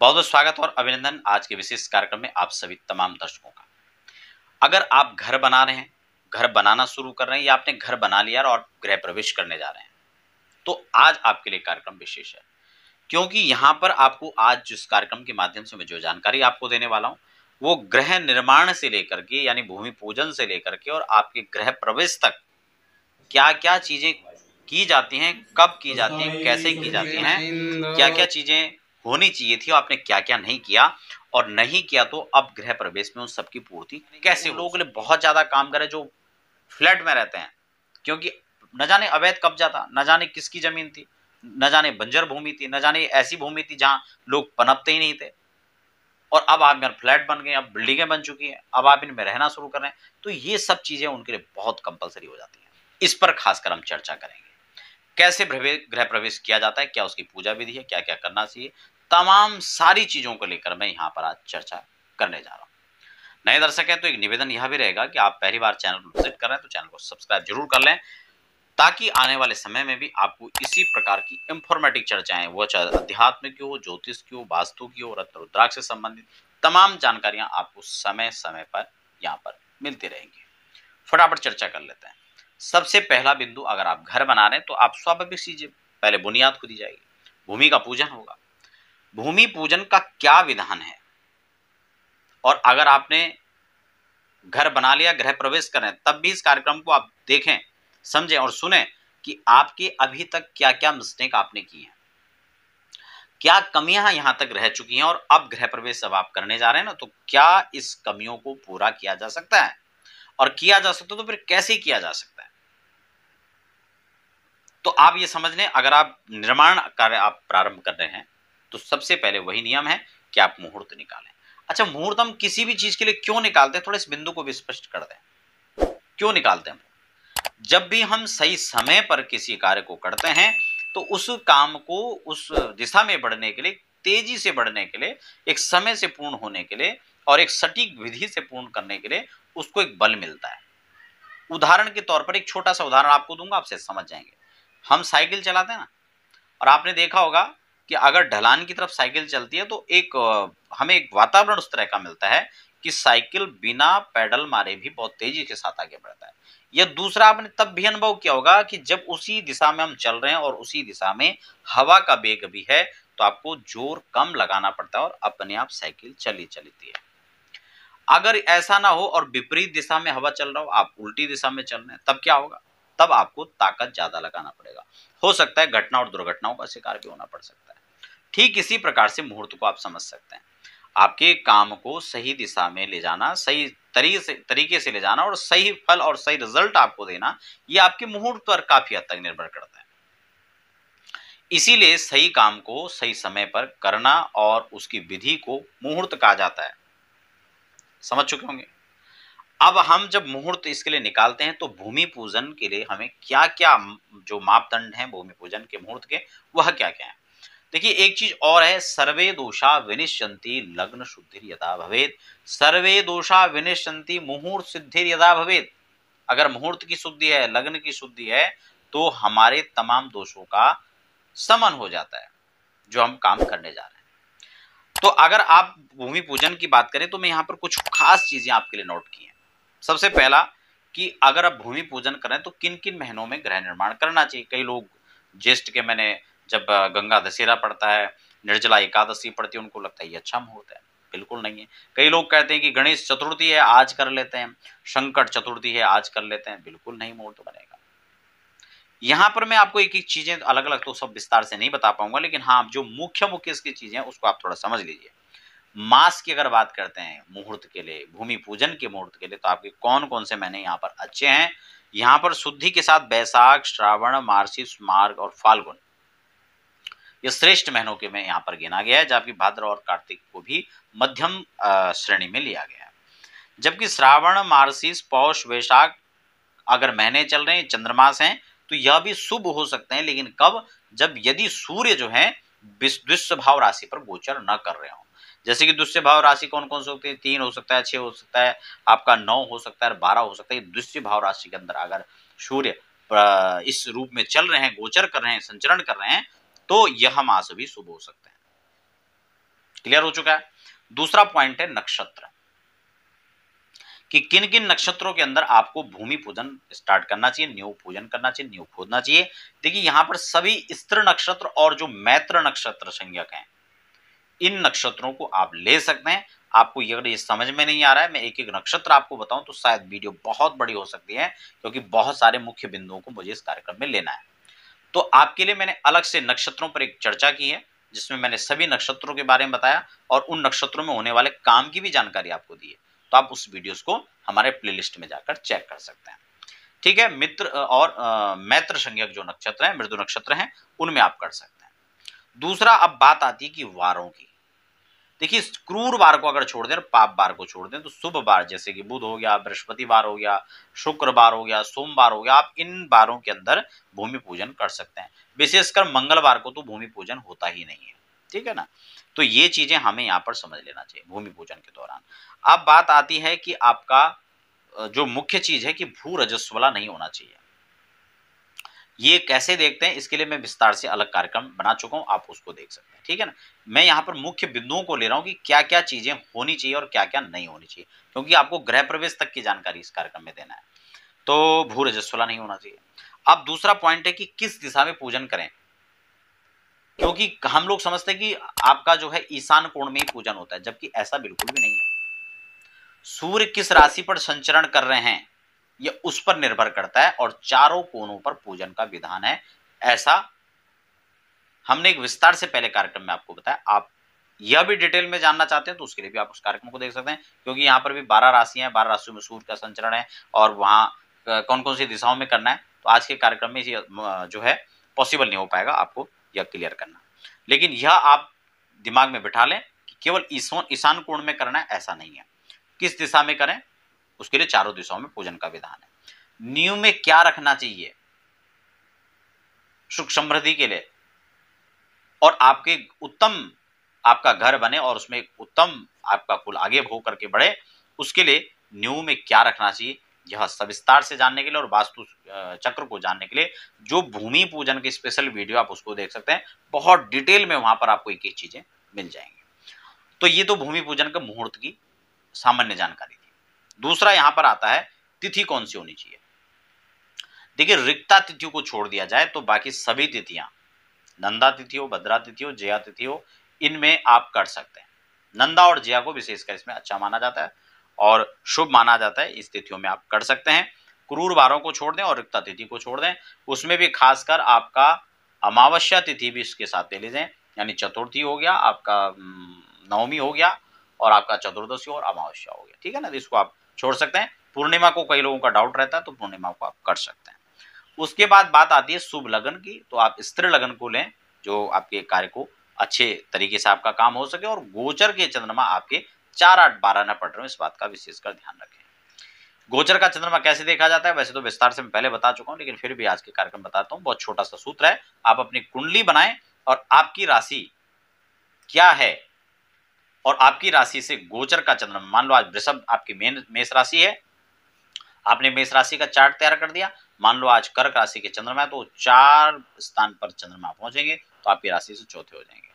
बहुत बहुत स्वागत और अभिनंदन आज के विशेष कार्यक्रम में आप सभी तमाम दर्शकों का। अगर आप घर बना रहे हैं, घर बनाना शुरू कर रहे हैं या आपने घर बना लिया और गृह प्रवेश करने जा रहे हैं, तो आज आपके लिए कार्यक्रम विशेष है। क्योंकि यहाँ पर आपको आज जिस कार्यक्रम के माध्यम से मैं जो जानकारी आपको देने वाला हूँ, वो गृह निर्माण से लेकर के यानी भूमि पूजन से लेकर के और आपके गृह प्रवेश तक क्या-क्या चीजें की जाती हैं, कब की जाती हैं, कैसे की जाती हैं, क्या-क्या चीजें होनी चाहिए थी और आपने क्या-क्या नहीं किया और नहीं किया तो अब गृह प्रवेश में उन सबकी पूर्ति कैसे हो? लोगों के लिए बहुत ज़्यादा काम करे जो फ्लैट में रहते हैं, क्योंकि न जाने अवैध कब्जा था, न जाने किसकी ज़मीन थी, न जाने बंजर भूमि थी, न जाने ऐसी भूमि थी जहाँ लोग पनपते ही नहीं थे और अब आप यहाँ फ्लैट बन गए, अब बिल्डिंगें बन चुकी हैं, अब आप इनमें रहना शुरू कर रहे हैं, तो ये सब चीज़ें उनके लिए बहुत कंपल्सरी हो जाती हैं। इस पर खासकर हम चर्चा करेंगे। कैसे गृह प्रवेश किया जाता है, क्या उसकी पूजा विधि है, क्या-क्या करना चाहिए, तमाम सारी चीज़ों को लेकर मैं यहाँ पर आज चर्चा करने जा रहा हूँ। नए दर्शक हैं तो एक निवेदन यह भी रहेगा कि आप पहली बार चैनल को विजिट कर रहे हैं तो चैनल को सब्सक्राइब जरूर कर लें, ताकि आने वाले समय में भी आपको इसी प्रकार की इंफॉर्मेटिव चर्चाएं, वो चाहे अध्यात्म की हो, ज्योतिष की हो, वास्तु की हो, रत्न रुद्राक्ष से संबंधित तमाम जानकारियां आपको समय समय पर यहाँ पर मिलती रहेंगी। फटाफट चर्चा कर लेते हैं। सबसे पहला बिंदु, अगर आप घर बना रहे हैं तो आप स्वाभाविक चीजें पहले बुनियाद खुदी जाएगी, भूमि का पूजन होगा। भूमि पूजन का क्या विधान है और अगर आपने घर बना लिया, गृह प्रवेश कर रहे हैं, तब भी इस कार्यक्रम को आप देखें, समझें और सुने कि आपके अभी तक क्या क्या मिस्टेक आपने की हैं, क्या कमियां यहां तक रह चुकी हैं और अब गृह प्रवेश अब आप करने जा रहे हैं ना, तो क्या इस कमियों को पूरा किया जा सकता है और किया जा सकता है तो फिर कैसे किया जा सकता है। तो आप ये समझ लें, अगर आप निर्माण कार्य आप प्रारंभ कर रहे हैं तो सबसे पहले वही नियम है कि आप मुहूर्त निकालें। अच्छा, मुहूर्त हम किसी भी चीज के लिए क्यों निकालते हैं, थोड़ा इस बिंदु को भी स्पष्ट कर दें। क्यों निकालते हैं? जब भी हम सही समय पर किसी कार्य को करते हैं तो उस काम को उस दिशा में बढ़ने के लिए, तेजी से बढ़ने के लिए, एक समय से पूर्ण होने के लिए और एक सटीक विधि से पूर्ण करने के लिए उसको एक बल मिलता है। उदाहरण के तौर पर एक छोटा सा उदाहरण आपको दूंगा, आपसे समझ जाएंगे। हम साइकिल चलाते हैं ना, और आपने देखा होगा कि अगर ढलान की तरफ साइकिल चलती है तो एक हमें एक वातावरण उस तरह का मिलता है कि साइकिल बिना पैडल मारे भी बहुत तेजी के साथ आगे बढ़ता है। यह दूसरा आपने तब भी अनुभव किया होगा कि जब उसी दिशा में हम चल रहे हैं और उसी दिशा में हवा का वेग भी है तो आपको जोर कम लगाना पड़ता है और अपने आप साइकिल चली चलती है। अगर ऐसा ना हो और विपरीत दिशा में हवा चल रहा हो, आप उल्टी दिशा में चल रहे हैं, तब क्या होगा? तब आपको ताकत ज्यादा लगाना पड़ेगा। हो सकता है घटना और दुर्घटनाओं का शिकार भी होना पड़ सकता है। ठीक इसी प्रकार से मुहूर्त को आप समझ सकते हैं। आपके काम को सही दिशा में ले जाना, सही तरीके से ले जाना और सही फल और सही रिजल्ट आपको देना, ये आपके मुहूर्त पर काफी हद तक निर्भर करता है। इसीलिए सही काम को सही समय पर करना और उसकी विधि को मुहूर्त कहा जाता है। समझ चुके होंगे। अब हम जब मुहूर्त इसके लिए निकालते हैं तो भूमि पूजन के लिए हमें क्या क्या जो मापदंड हैं भूमि पूजन के मुहूर्त के, वह क्या क्या है। देखिए, एक चीज और है, सर्वे दोषा विनिश्यन्ति लग्न शुद्धिर यदा भवेत्। सर्वे दोषा विनिश्यन्ति मुहूर्त सिद्धिर यदा भवेत्। अगर मुहूर्त की शुद्धि है, लग्न की शुद्धि है, तो हमारे तमाम दोषों का समन हो जाता है जो हम काम करने जा रहे हैं। तो अगर आप भूमि पूजन की बात करें तो मैं यहाँ पर कुछ खास चीजें आपके लिए नोट की हैं। सबसे पहला कि अगर आप भूमि पूजन करें तो किन किन महीनों में गृह निर्माण करना चाहिए। कई लोग ज्येष्ठ के महीने, जब गंगा दशहरा पड़ता है, निर्जला एकादशी पड़ती है, उनको लगता है ये अच्छा मुहूर्त है। बिल्कुल नहीं है। कई लोग कहते हैं कि गणेश चतुर्थी है आज कर लेते हैं, संकट चतुर्थी है आज कर लेते हैं। बिल्कुल नहीं मुहूर्त बनेगा। यहाँ पर मैं आपको एक एक चीजें अलग अलग तो सब विस्तार से नहीं बता पाऊंगा, लेकिन हाँ, जो मुख्य मुख्य इसकी चीजें हैं उसको आप थोड़ा समझ लीजिए। मास की अगर बात करते हैं मुहूर्त के लिए, भूमि पूजन के मुहूर्त के लिए, तो आपके कौन कौन से महीने यहाँ पर अच्छे हैं। यहाँ पर शुद्धि के साथ बैसाख, श्रावण, मार्गशीर्ष, मार्ग और फाल्गुन, ये श्रेष्ठ महीनों के में यहाँ पर गिना गया है, जबकि भाद्र और कार्तिक को भी मध्यम श्रेणी में लिया गया है। जबकि श्रावण, मार्गशीर्ष, पौष, वैशाख अगर महीने चल रहे हैं, चंद्रमास हैं, तो यह भी शुभ हो सकते हैं, लेकिन कब? जब यदि सूर्य जो है द्वितीय भाव राशि पर गोचर न कर रहे हो। जैसे कि द्वितीय भाव राशि कौन कौन से होते हैं? 3 हो सकता है, 6 हो सकता है, आपका 9 हो सकता है, 12 हो सकता है। द्वितीय भाव राशि के अंदर अगर सूर्य इस रूप में चल रहे हैं, गोचर कर रहे हैं, संचरण कर रहे हैं, तो यह मास भी शुभ हो सकते हैं। क्लियर हो चुका है। दूसरा पॉइंट है नक्षत्र, कि किन किन नक्षत्रों के अंदर आपको भूमि पूजन स्टार्ट करना चाहिए, नींव पूजन करना चाहिए, नींव खोदना चाहिए। देखिए यहां पर सभी स्त्र नक्षत्र और जो मैत्र नक्षत्र संज्ञक हैं, इन नक्षत्रों को आप ले सकते हैं। आपको अगर ये समझ में नहीं आ रहा है, मैं एक एक नक्षत्र आपको बताऊं तो शायद वीडियो बहुत बड़ी हो सकती है, क्योंकि बहुत सारे मुख्य बिंदुओं को मुझे इस कार्यक्रम में लेना है। तो आपके लिए मैंने अलग से नक्षत्रों पर एक चर्चा की है, जिसमें मैंने सभी नक्षत्रों के बारे में बताया और उन नक्षत्रों में होने वाले काम की भी जानकारी आपको दी है। तो आप उस वीडियोस को हमारे प्लेलिस्ट में जाकर चेक कर सकते हैं। ठीक है, मित्र और मैत्र संज्ञक जो नक्षत्र हैं, मृदु नक्षत्र हैं, उनमें आप कर सकते हैं। दूसरा, अब बात आती है कि वारों की। देखिए क्रूर बार को अगर छोड़ दें, पाप बार को छोड़ दें, तो शुभ बार जैसे कि बुध हो गया, बृहस्पतिवार हो गया, शुक्रवार हो गया, सोमवार हो गया, आप इन बारों के अंदर भूमि पूजन कर सकते हैं। विशेषकर मंगलवार को तो भूमि पूजन होता ही नहीं है, ठीक है ना। तो ये चीजें हमें यहाँ पर समझ लेना चाहिए भूमि पूजन के दौरान। अब बात आती है कि आपका जो मुख्य चीज है कि भू रजस्वला नहीं होना चाहिए। ये कैसे देखते हैं, इसके लिए मैं विस्तार से अलग कार्यक्रम बना चुका हूं, आप उसको देख सकते हैं, ठीक है ना। मैं यहाँ पर मुख्य बिंदुओं को ले रहा हूं कि क्या क्या चीजें होनी चाहिए और क्या क्या नहीं होनी चाहिए, क्योंकि आपको गृह प्रवेश तक की जानकारी इस कार्यक्रम में देना है। तो भू रजस्वला नहीं होना चाहिए। अब दूसरा पॉइंट है कि किस दिशा में पूजन करें, क्योंकि हम लोग समझते हैं कि आपका जो है ईशान कोण में ही पूजन होता है, जबकि ऐसा बिल्कुल भी नहीं है। सूर्य किस राशि पर संचरण कर रहे हैं यह उस पर निर्भर करता है, और चारों कोणों पर पूजन का विधान है। ऐसा हमने एक विस्तार से पहले कार्यक्रम में आपको बताया। आप यह भी डिटेल में जानना चाहते हैं तो उसके लिए भी आप उस कार्यक्रम को देख सकते हैं, क्योंकि यहाँ पर भी 12 राशियां हैं, 12 राशियों में सूर्य का संचरण है और वहां कौन कौन सी दिशाओं में करना है। तो आज के कार्यक्रम में ये जो है पॉसिबल नहीं हो पाएगा आपको यह क्लियर करना, लेकिन यह आप दिमाग में बिठा लें कि केवल ईशान कोण में करना है, ऐसा नहीं है। किस दिशा में करें, उसके लिए चारों दिशाओं में पूजन का विधान है। नींव में क्या रखना चाहिए सुख समृद्धि के लिए, और आपके उत्तम आपका घर बने और उसमें उत्तम आपका कुल आगे हो करके बढ़े, उसके लिए नींव में क्या रखना चाहिए, यह सविस्तार से जानने के लिए और वास्तु चक्र को जानने के लिए जो भूमि पूजन के स्पेशल वीडियो आप उसको देख सकते हैं। बहुत डिटेल में वहां पर आपको एक एक चीजें मिल जाएंगी। तो ये तो भूमि पूजन के मुहूर्त की सामान्य जानकारी थी। दूसरा यहां पर आता है तिथि कौन सी होनी चाहिए। देखिए रिक्ता तिथियों को छोड़ दिया जाए तो बाकी सभी तिथियां, नंदा तिथि हो, भद्रा तिथि हो, जया तिथि हो, इनमें आप कर सकते हैं। नंदा और जया को विशेषकर इसमें अच्छा माना जाता है और शुभ माना जाता है, इस तिथियों में आप कर सकते हैं। क्रूर वारों को छोड़ दें और रिक्ता तिथि को छोड़ दें, उसमें भी खासकर आपका अमावस्या तिथि भी इसके साथ ले लीजिए, यानी चतुर्थी हो गया आपका, नवमी हो गया और आपका चतुर्दशी और अमावस्या हो गया, ठीक है ना। तो इसको आप छोड़ सकते हैं। पूर्णिमा को कई लोगों का डाउट रहता है तो पूर्णिमा को आप कर सकते हैं। उसके बाद बात आती है शुभ लगन की, तो आप स्त्री लगन को लें जो आपके कार्य को अच्छे तरीके से आपका काम हो सके, और गोचर के चंद्रमा आपके 4, 8, 12 न पड़ रहे हो, इस बात का विशेषकर ध्यान रखें। गोचर का चंद्रमा कैसे देखा जाता है, वैसे तो विस्तार से मैं पहले बता चुका हूं, लेकिन फिर भी आज के कार्यक्रम बताता हूं। बहुत छोटा सा सूत्र है, आप अपनी कुंडली बनाएं और आपकी राशि क्या है और आपकी राशि से गोचर का चंद्रमा, मान लो आज वृषभ आपकी मेष राशि है, आपने मेष राशि का चार्ट तैयार कर दिया। मान लो आज कर्क राशि के चंद्रमा है, तो 4 स्थान पर चंद्रमा पहुंचेंगे तो आपकी राशि से चौथे हो जाएंगे।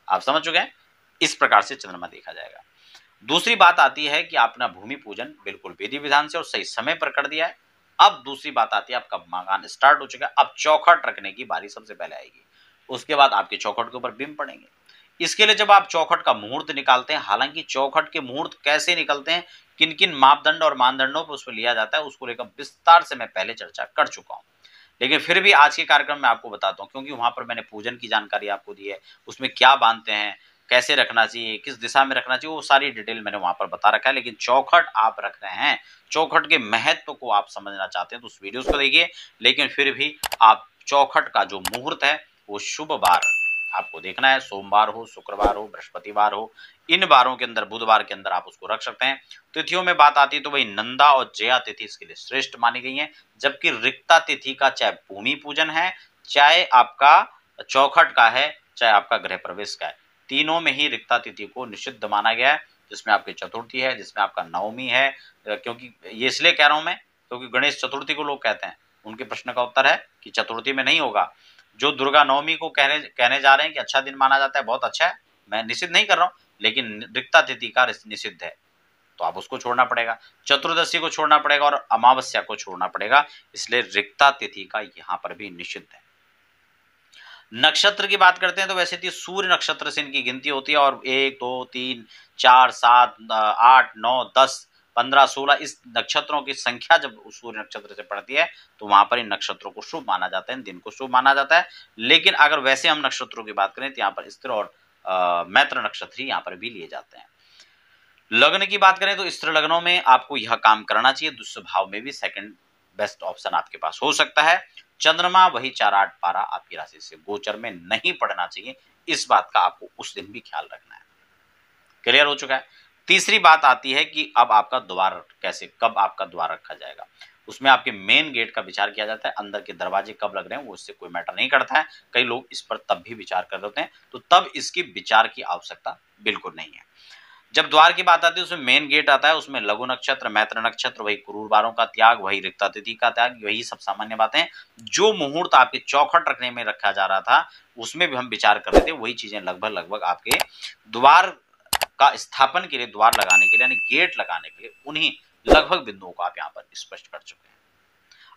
आप समझ चुके हैं, इस प्रकार से चंद्रमा देखा जाएगा। दूसरी बात आती है कि आपने भूमि पूजन बिल्कुल विधि विधान से और सही समय पर कर दिया है। अब दूसरी बात आती है आपका मकान स्टार्ट हो चुका है, अब चौखट रखने की बारी सबसे पहले आएगी। उसके बाद आपके चौखट के ऊपर बिंब पड़ेंगे। इसके लिए जब आप चौखट का मुहूर्त निकालते हैं, हालांकि चौखट के मुहूर्त कैसे निकलते हैं, किन किन मापदंड और मानदंडों पर उसमें लिया जाता है, उसको लेकर विस्तार से मैं पहले चर्चा कर चुका हूं, लेकिन फिर भी आज के कार्यक्रम में आपको बताता हूं, क्योंकि वहां पर मैंने पूजन की जानकारी आपको दी है, उसमें क्या बांधते हैं, कैसे रखना चाहिए, किस दिशा में रखना चाहिए, वो सारी डिटेल मैंने वहां पर बता रखा है। लेकिन चौखट आप रख रहे हैं, चौखट के महत्व को आप समझना चाहते हैं तो उस वीडियो को देखिए। लेकिन फिर भी आप चौखट का जो मुहूर्त है वो शुभ बार आपको देखना है, सोमवार हो, शुक्रवार हो, बृहस्पतिवार हो, इन बारों के अंदर, बुधवार के अंदर आप उसको रख सकते हैं। तिथियों में बात आती है तो वही नंदा और जया तिथि इसके लिए श्रेष्ठ मानी गई है, जबकि रिक्ता तिथि का चाहे भूमि पूजन है, चाहे आपका चौखट का है, चाहे आपका गृह प्रवेश का है, तीनों में ही रिक्ता तिथि को निषिद्ध माना गया है, जिसमें आपकी चतुर्थी है, जिसमें आपका नवमी है। क्योंकि ये इसलिए कह रहा हूं मैं, क्योंकि गणेश चतुर्थी को लोग कहते हैं, उनके प्रश्न का उत्तर है कि चतुर्थी में नहीं होगा। जो दुर्गा नवमी को कहने जा रहे हैं कि अच्छा दिन माना जाता है, बहुत अच्छा है, मैं निषिद्ध नहीं कर रहा हूं, लेकिन रिक्ता तिथि का निषिद्ध है तो आप उसको छोड़ना पड़ेगा, चतुर्दशी को छोड़ना पड़ेगा और अमावस्या को छोड़ना पड़ेगा, इसलिए रिक्ता तिथि का यहां पर भी निषिद्ध है। नक्षत्र की बात करते हैं तो वैसे तो सूर्य नक्षत्र से इनकी गिनती होती है और 1 2 3 4 7 8 9 10 15 16 इस नक्षत्रों की संख्या जब सूर्य नक्षत्र से पड़ती है तो वहां पर इन नक्षत्रों को शुभ माना जाता है, दिन को शुभ माना जाता है। लेकिन अगर वैसे हम नक्षत्रों की बात करें तो यहाँ पर स्थिर और मैत्र नक्षत्र ही यहाँ पर भी लिए जाते हैं। लग्न की बात करें तो स्त्री लग्नों में आपको यह काम करना चाहिए, दुष्ट भाव में भी सेकंड बेस्ट ऑप्शन आपके पास हो सकता है। चंद्रमा वही 4 8 12 आपकी राशि से गोचर में नहीं पड़ना चाहिए, इस बात का आपको उस दिन भी ख्याल रखना है। क्लियर हो चुका है। तीसरी बात आती है कि अब आपका द्वार कैसे, कब आपका द्वार रखा जाएगा, उसमें आपके मेन गेट का विचार किया जाता है, अंदर के दरवाजे कब लग रहे हैं वो इससे कोई मैटर नहीं करता है। कई लोग इस पर तब भी विचार कर रहे होते हैं, तो तब इसकी विचार की आवश्यकता बिल्कुल नहीं है। जब द्वार की बात आती है उसमें मेन गेट आता है, उसमें लघु नक्षत्र, मैत्र नक्षत्र, वही क्रूरवारों का त्याग, वही रिक्ता तिथि का त्याग, वही सब सामान्य बातें। जो मुहूर्त आपके चौखट रखने में रखा जा रहा था उसमें भी हम विचार कर रहे थे, वही चीजें लगभग लगभग आपके द्वार का स्थापन के लिए, द्वार लगाने के लिए यानी गेट लगाने के लिए उन्हीं लगभग बिंदुओं को आप यहाँ पर स्पष्ट कर चुके हैं।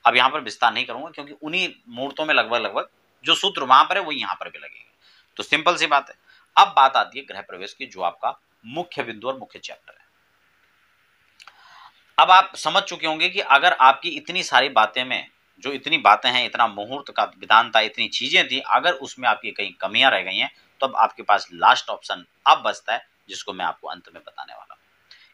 अब यहाँ पर विस्तार नहीं करूंगा क्योंकि उन्हीं मुहूर्तों में लगभग लगभग जो सूत्र वहां पर है वो यहाँ पर भी लगेंगे, तो सिंपल सी बात है। अब बात आती है गृह प्रवेश की, जो आपका मुख्य बिंदु और मुख्य चैप्टर है। अब आप समझ चुके होंगे कि अगर आपकी इतनी सारी बातें में जो इतनी बातें हैं, इतना मुहूर्त का विधान था, इतनी चीजें थी, अगर उसमें आपकी कहीं कमियां रह गई हैं तो अब आपके पास लास्ट ऑप्शन अब बचता है जिसको मैं आपको अंत में बताने वाला हूं।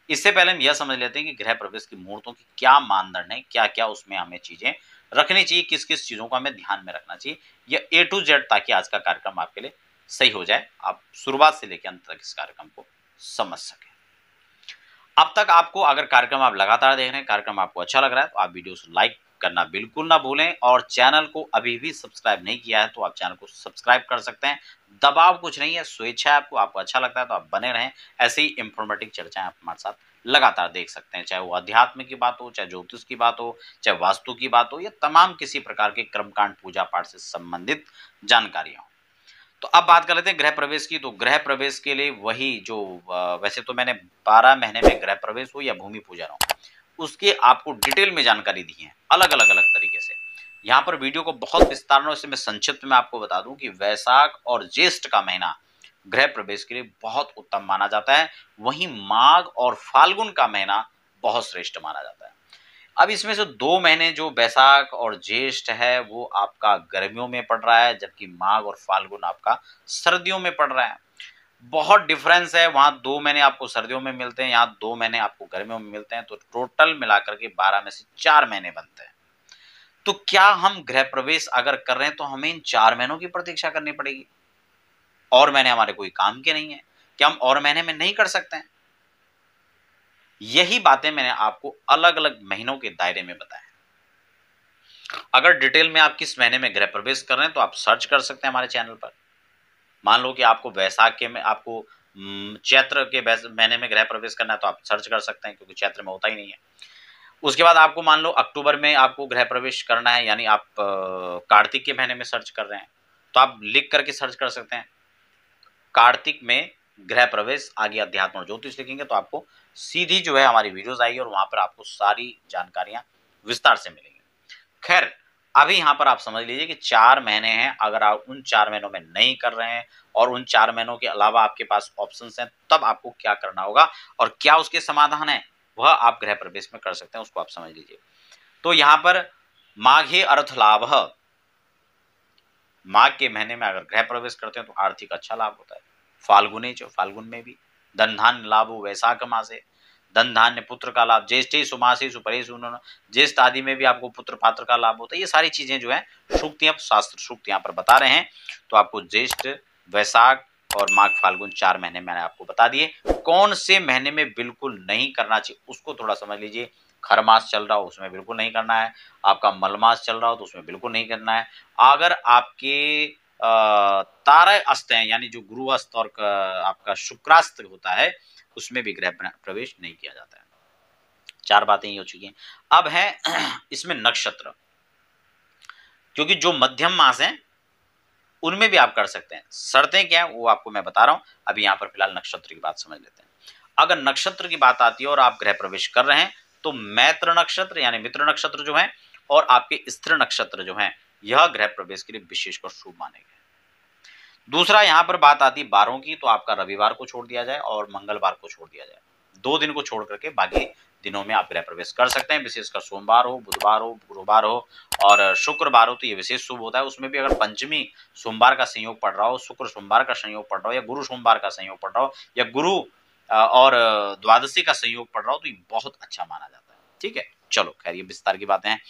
इससे पहले हम यह समझ लेते हैं कि गृह प्रवेश की मुहूर्तों की क्या मानदंड है, क्या क्या उसमें हमें चीजें रखनी चाहिए, किस किस चीजों को हमें ध्यान में रखना चाहिए, यह A to Z, ताकि आज का कार्यक्रम आपके लिए सही हो जाए, आप शुरुआत से लेकर अंत तक इस कार्यक्रम को समझ सके। अब तक आपको अगर कार्यक्रम आप लगातार देख रहे हैं, कार्यक्रम आपको अच्छा लग रहा है तो आप वीडियो को लाइक करना बिल्कुल ना भूलें, और चैनल को अभी भी सब्सक्राइब नहीं किया है तो आप चैनल को सब्सक्राइब कर सकते हैं। दबाव कुछ नहीं है, स्वेच्छा है, आपको अच्छा लगता है तो आप बने रहें। ऐसे ही इंफॉर्मेटिव चर्चाएं आप हमारे साथ लगातार देख सकते हैं, चाहे वो अध्यात्म की बात हो, चाहे ज्योतिष की बात हो, चाहे वास्तु की बात हो, या तमाम किसी प्रकार के कर्मकांड पूजा पाठ से संबंधित जानकारियां हो। तो अब बात कर लेते हैं गृह प्रवेश की। तो गृह प्रवेश के लिए वही जो वैसे तो मैंने 12 महीने में गृह प्रवेश हो या भूमि पूजन हो उसके आपको डिटेल में जानकारी दी है, अलग अलग अलग तरीके से। यहाँ पर वीडियो को बहुत विस्तार से मैं संक्षिप्त में आपको बता दूं कि वैशाख और ज्येष्ठ का महीना गृह प्रवेश के लिए बहुत उत्तम माना जाता है, वहीं माघ और फाल्गुन का महीना बहुत श्रेष्ठ माना जाता है। अब इसमें से 2 महीने जो बैसाख और ज्येष्ठ है वो आपका गर्मियों में पड़ रहा है, जबकि माघ और फाल्गुन आपका सर्दियों में पड़ रहा है। बहुत डिफरेंस है, वहां 2 महीने आपको सर्दियों में मिलते हैं, यहाँ 2 महीने आपको गर्मियों में मिलते हैं, तो टोटल मिलाकर के 12 में से 4 महीने बनते हैं। तो क्या हम गृह प्रवेश अगर कर रहे हैं तो हमें इन 4 महीनों की प्रतीक्षा करनी पड़ेगी? और महीने हमारे कोई काम के नहीं है? क्या हम और महीने में नहीं कर सकते हैं? यही बातें मैंने आपको अलग अलग महीनों के दायरे में बताया। अगर डिटेल में आप किस महीने में गृह प्रवेश कर रहे हैं तो आप सर्च कर सकते हैं हमारे चैनल पर। मान लो कि आपको वैशाख के में आपको चैत्र के महीने में गृह प्रवेश करना है तो आप सर्च कर सकते हैं, क्योंकि चैत्र में होता ही नहीं है। उसके बाद आपको मान लो अक्टूबर में आपको गृह प्रवेश करना है, यानी आप कार्तिक के महीने में सर्च कर रहे हैं तो आप लिख करके सर्च कर सकते हैं कार्तिक में गृह प्रवेश, आगे अध्यात्म और ज्योतिष लिखेंगे तो आपको सीधी जो है हमारी वीडियोस आएगी और वहां पर आपको सारी जानकारियां विस्तार से मिलेंगी। खैर, अभी यहां पर आप समझ लीजिए कि 4 महीने हैं, अगर आप उन 4 महीनों में नहीं कर रहे हैं और उन 4 महीनों के अलावा आपके पास ऑप्शंस हैं, तब आपको क्या करना होगा और क्या उसके समाधान है, वह आप गृह प्रवेश में कर सकते हैं, उसको आप समझ लीजिए। तो यहां पर माघे अर्थ लाभ, माघ के महीने में अगर गृह प्रवेश करते हैं तो आर्थिक अच्छा लाभ होता है। फाल्गुने जो फाल्गुन में भी धन धान्य लाभ हो, वैशाख मासे धन धान्य पुत्र का लाभ, ज्येष्ठे सुमासे सुपरे सुन, ज्येष्ठ आदि में भी आपको पुत्र पात्र का लाभ होता है। ये सारी चीजें जो है सूक्तियां, शास्त्र सूक्त यहाँ पर बता रहे हैं। तो आपको ज्येष्ठ, वैशाख और माघ फाल्गुन 4 महीने मैंने आपको बता दिए। कौन से महीने में बिल्कुल नहीं करना चाहिए उसको थोड़ा समझ लीजिए। खर मास चल रहा हो उसमें बिल्कुल नहीं करना है, आपका मल मास चल रहा हो तो उसमें बिल्कुल नहीं करना है। अगर आपके तारे अस्त हैं, यानी जो गुरु अस्त और आपका शुक्रास्त होता है, उसमें भी गृह प्रवेश नहीं किया जाता है। 4 बातें ही हो चुकी हैं। अब है इसमें नक्षत्र, क्योंकि जो मध्यम मास है उनमें भी आप कर सकते हैं। शर्तें क्या है वो आपको मैं बता रहा हूँ। अभी यहाँ पर फिलहाल नक्षत्र की बात समझ लेते हैं। अगर नक्षत्र की बात आती है और आप गृह प्रवेश कर रहे हैं तो मैत्र नक्षत्र यानी मित्र नक्षत्र जो है और आपके स्थिर नक्षत्र जो है यह गृह प्रवेश के लिए विशेषकर शुभ माने गए। दूसरा यहाँ पर बात आती है वारों की, तो आपका रविवार को छोड़ दिया जाए और मंगलवार को छोड़ दिया जाए। 2 दिन को छोड़ करके बाकी दिनों में आप गृह प्रवेश कर सकते हैं। विशेषकर सोमवार हो, बुधवार हो, गुरुवार हो और शुक्रवार हो तो ये विशेष शुभ होता है। उसमें भी अगर पंचमी सोमवार का संयोग पड़ रहा हो, शुक्र सोमवार का संयोग पड़ रहा हो या गुरु सोमवार का संयोग पड़ रहा हो या गुरु और द्वादशी का संयोग पड़ रहा हो तो ये बहुत अच्छा माना जाता है। ठीक है, चलो खैर ये विस्तार की बातें हैं।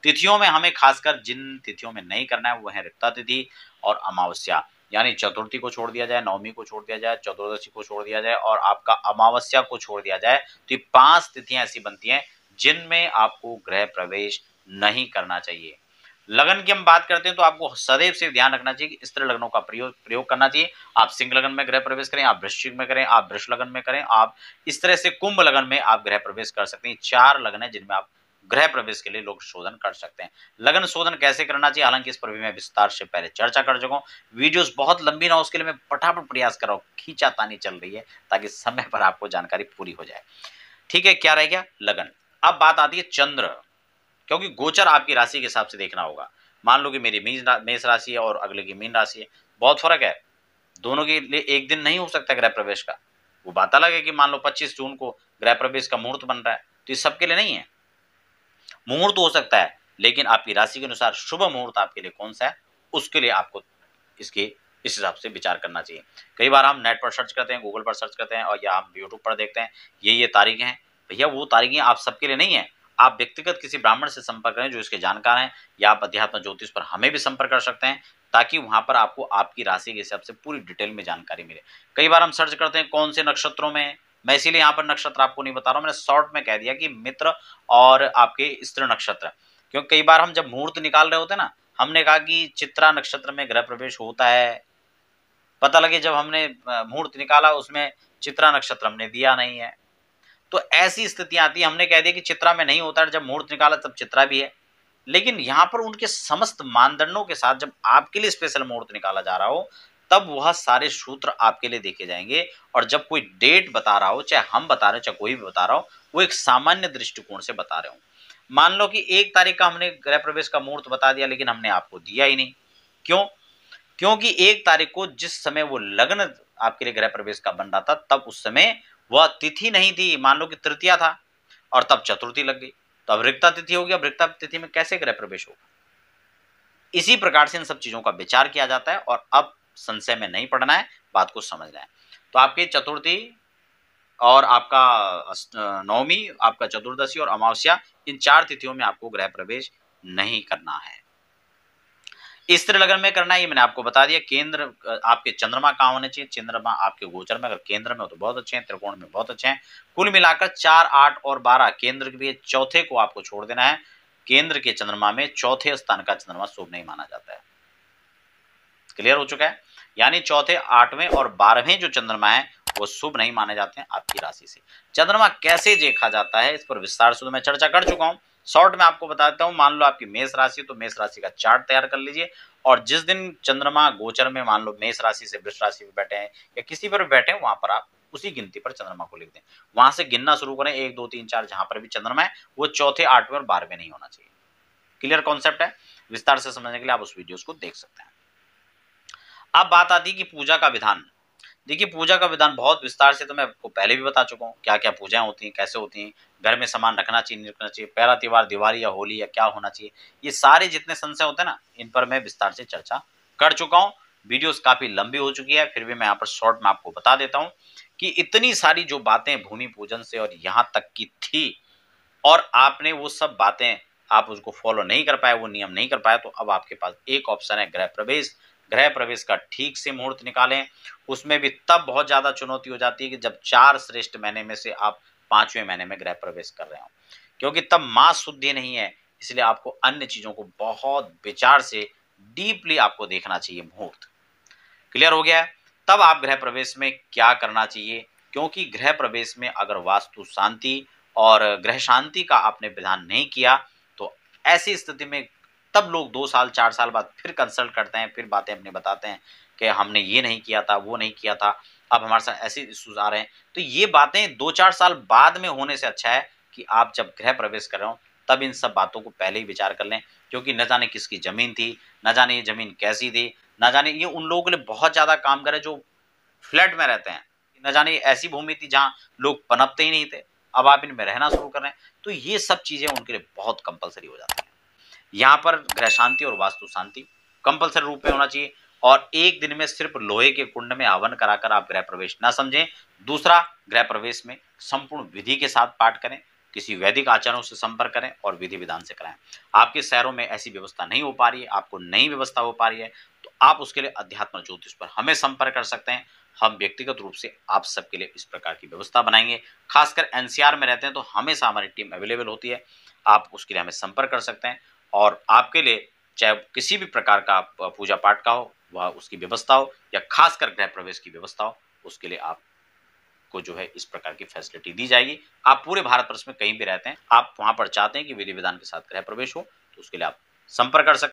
तिथियों में हमें खासकर जिन तिथियों में नहीं करना है वो है रिक्ता तिथि और अमावस्या, यानी चतुर्थी को छोड़ दिया जाए, नवमी को छोड़ दिया जाए, चतुर्दशी को छोड़ दिया जाए और आपका अमावस्या को छोड़ दिया जाए। तो ये 5 तिथियां ऐसी बनती हैं जिनमें आपको गृह प्रवेश नहीं करना चाहिए। लगन की हम बात करते हैं तो आपको सदैव से ध्यान रखना चाहिए कि स्त्री लग्नों का प्रयोग करना चाहिए। आप सिंह लगन में गृह प्रवेश करें, आप वृश्चिक में करें, आप वृष लगन में करें, आप इस तरह से कुंभ लगन में आप गृह प्रवेश कर सकते हैं। 4 लगन है जिनमें आप गृह प्रवेश के लिए लोग शोधन कर सकते हैं। लगन शोधन कैसे करना चाहिए, हालांकि इस पर भी मैं विस्तार से पहले चर्चा कर चुका हूँ। वीडियोस बहुत लंबी ना हो उसके लिए मैं फटाफट प्रयास कर रहा हूँ, खींचातानी चल रही है ताकि समय पर आपको जानकारी पूरी हो जाए। ठीक है, क्या रह गया लगन। अब बात आती है चंद्र, क्योंकि गोचर आपकी राशि के हिसाब से देखना होगा। मान लो कि मेरी मेष राशि है और अगले की मीन राशि है, बहुत फर्क है। दोनों के लिए एक दिन नहीं हो सकता गृह प्रवेश का। वो बात अलग है कि मान लो 25 जून को गृह प्रवेश का मुहूर्त बन रहा है, तो ये सबके लिए नहीं है। मुहूर्त हो सकता है लेकिन आपकी राशि के अनुसार शुभ मुहूर्त आपके लिए कौन सा है उसके लिए आपको इसके इस हिसाब से विचार करना चाहिए। कई बार हम नेट पर सर्च करते हैं, गूगल पर सर्च करते हैं और या हम यूट्यूब पर देखते हैं ये तारीखें हैं। भैया वो तारीखें आप सबके लिए नहीं है। आप व्यक्तिगत किसी ब्राह्मण से संपर्क करें जो इसके जानकार हैं, या आप अध्यात्म ज्योतिष पर हमें भी संपर्क कर सकते हैं ताकि वहां पर आपको आपकी राशि के हिसाब से पूरी डिटेल में जानकारी मिले। कई बार हम सर्च करते हैं कौन से नक्षत्रों में, मैं इसीलिए यहाँ पर नक्षत्र आपको नहीं बता रहा हूँ, मैंने शॉर्ट में कह दिया कि मित्र और आपके स्त्री नक्षत्र। क्योंकि कई बार हम जब मुहूर्त निकाल रहे होते हैं ना, हमने कहा कि चित्रा नक्षत्र में गृह प्रवेश होता है, पता लगे जब हमने मुहूर्त निकाला उसमें चित्रा नक्षत्र हमने दिया नहीं है। तो ऐसी स्थितियां आती है, हमने कह दिया कि चित्रा में नहीं होता है, जब मुहूर्त निकाला तब चित्रा भी है। लेकिन यहाँ पर उनके समस्त मानदंडों के साथ जब आपके लिए स्पेशल मुहूर्त निकाला जा रहा हो तब वह सारे सूत्र आपके लिए देखे जाएंगे। और जब कोई डेट बता रहा हो, चाहे हम बता रहे हो चाहे कोई भी बता रहा हो, वो एक सामान्य दृष्टिकोण से बता रहे हो। मान लो कि 1 तारीख का हमने गृह प्रवेश का मुहूर्त बता दिया लेकिन हमने आपको दिया ही नहीं। क्यों? क्योंकि 1 तारीख को जिस समय वो लग्न आपके लिए गृह प्रवेश का बन रहा था तब उस समय वह तिथि नहीं थी। मान लो कि तृतीया था और तब चतुर्थी लग गई, तो अब रिक्ता तिथि हो गया। अब रिक्ता तिथि में कैसे गृह प्रवेश होगा? इसी प्रकार से इन सब चीजों का विचार किया जाता है और अब संशय में नहीं पड़ना है, बात को समझना है। तो आपकी चतुर्थी और आपका नवमी, आपका चतुर्दशी और अमावस्या, इन 4 तिथियों में आपको गृह प्रवेश नहीं करना है। स्त्री लगन में करना है ये मैंने आपको बता दिया। केंद्र आपके चंद्रमा कहाँ होने चाहिए, चंद्रमा आपके गोचर में, अगर केंद्र में हो तो बहुत अच्छे हैं, त्रिकोण में बहुत अच्छे हैं। कुल मिलाकर 4, 8 और 12 केंद्र के लिए चौथे को आपको छोड़ देना है। केंद्र के चंद्रमा में चौथे स्थान का चंद्रमा शुभ नहीं माना जाता है। क्लियर हो चुका है? यानी चौथे, 8वें और 12वें जो चंद्रमा है वो शुभ नहीं माने जाते हैं आपकी राशि से। चंद्रमा कैसे देखा जाता है इस पर विस्तार से तो मैं चर्चा कर चुका हूं। शॉर्ट में आपको बताता हूं। मान लो आपकी मेष राशि, तो मेष राशि का चार्ट तैयार कर लीजिए और जिस दिन चंद्रमा गोचर में मान लो मेष राशि से वृष राशि में बैठे हैं या किसी पर बैठे हैं, वहां पर आप उसी गिनती पर चंद्रमा को लिख दें। वहां से गिनना शुरू करें 1, 2, 3, 4, जहां पर भी चंद्रमा है वो चौथे, 8वें और 12वें नहीं होना चाहिए। क्लियर कॉन्सेप्ट है? विस्तार से समझने के लिए आप उस वीडियोस को देख सकते हैं। अब बात आती है कि पूजा का विधान। देखिए पूजा का विधान बहुत विस्तार से तो मैं आपको पहले भी बता चुका हूँ, क्या क्या पूजाएं होती हैं, कैसे होती हैं, घर में सामान रखना चाहिए नहीं रखना चाहिए, पहला त्योहार दिवाली या होली या क्या होना चाहिए, ये सारे जितने संशय होते हैं ना, इन पर मैं विस्तार से चर्चा कर चुका हूँ। वीडियोस काफी लंबी हो चुकी है, फिर भी मैं यहाँ पर शॉर्ट में आपको बता देता हूँ कि इतनी सारी जो बातें भूमि पूजन से और यहाँ तक की थी और आपने वो सब बातें आप उसको फॉलो नहीं कर पाए, वो नियम नहीं कर पाए, तो अब आपके पास एक ऑप्शन है गृह प्रवेश। गृह प्रवेश का ठीक से मुहूर्त निकालें। उसमें भी तब बहुत ज्यादा चुनौती हो जाती है कि जब 4 श्रेष्ठ महीने में से आप 5वें महीने में गृह प्रवेश कर रहे हो, क्योंकि तब मास शुद्धि नहीं है। इसलिए आपको अन्य चीजों को बहुत विचार से डीपली आपको देखना चाहिए मुहूर्त। क्लियर हो गया है? तब आप गृह प्रवेश में क्या करना चाहिए, क्योंकि गृह प्रवेश में अगर वास्तु शांति और गृह शांति का आपने विधान नहीं किया तो ऐसी स्थिति में तब लोग 2 साल 4 साल बाद फिर कंसल्ट करते हैं, फिर बातें अपनी बताते हैं कि हमने ये नहीं किया था, वो नहीं किया था, अब हमारे साथ ऐसे इश्यूज़ आ रहे हैं। तो ये बातें 2-4 साल बाद में होने से अच्छा है कि आप जब गृह प्रवेश कर रहे हो, तब इन सब बातों को पहले ही विचार कर लें, क्योंकि न जाने किसकी ज़मीन थी, न जाने ये ज़मीन कैसी थी, न जाने ये उन लोगों के लिए बहुत ज़्यादा काम करे जो फ्लैट में रहते हैं। न जाने ऐसी भूमि थी जहाँ लोग पनपते ही नहीं थे, अब आप इनमें रहना शुरू कर रहे हैं, तो ये सब चीज़ें उनके लिए बहुत कंपल्सरी हो जाती हैं। यहाँ पर गृह शांति और वास्तु शांति कंपल्सरी रूप में होना चाहिए और एक दिन में सिर्फ लोहे के कुंड में हवन कराकर आप गृह प्रवेश ना समझें। दूसरा, गृह प्रवेश में संपूर्ण विधि के साथ पाठ करें, किसी वैदिक आचार्यों से संपर्क करें और विधि विधान से कराएं। आपके शहरों में ऐसी व्यवस्था नहीं हो पा रही है, आपको नई व्यवस्था हो पा रही है, तो आप उसके लिए अध्यात्म ज्योतिष पर हमें संपर्क कर सकते हैं। हम व्यक्तिगत रूप से आप सबके लिए इस प्रकार की व्यवस्था बनाएंगे। खासकर एनसीआर में रहते हैं तो हमेशा हमारी टीम अवेलेबल होती है, आप उसके लिए हमें संपर्क कर सकते हैं और आपके लिए चाहे किसी भी प्रकार का पूजा पाठ का हो, वह उसकी व्यवस्था हो या खासकर गृह प्रवेश की व्यवस्था हो, उसके लिए आपको जो है इस प्रकार की फैसिलिटी दी जाएगी। आप पूरे भारतवर्ष में कहीं भी रहते हैं, आप वहां पर चाहते हैं कि विधि विधान के साथ गृह प्रवेश हो, तो उसके लिए आप संपर्क कर सकते हैं।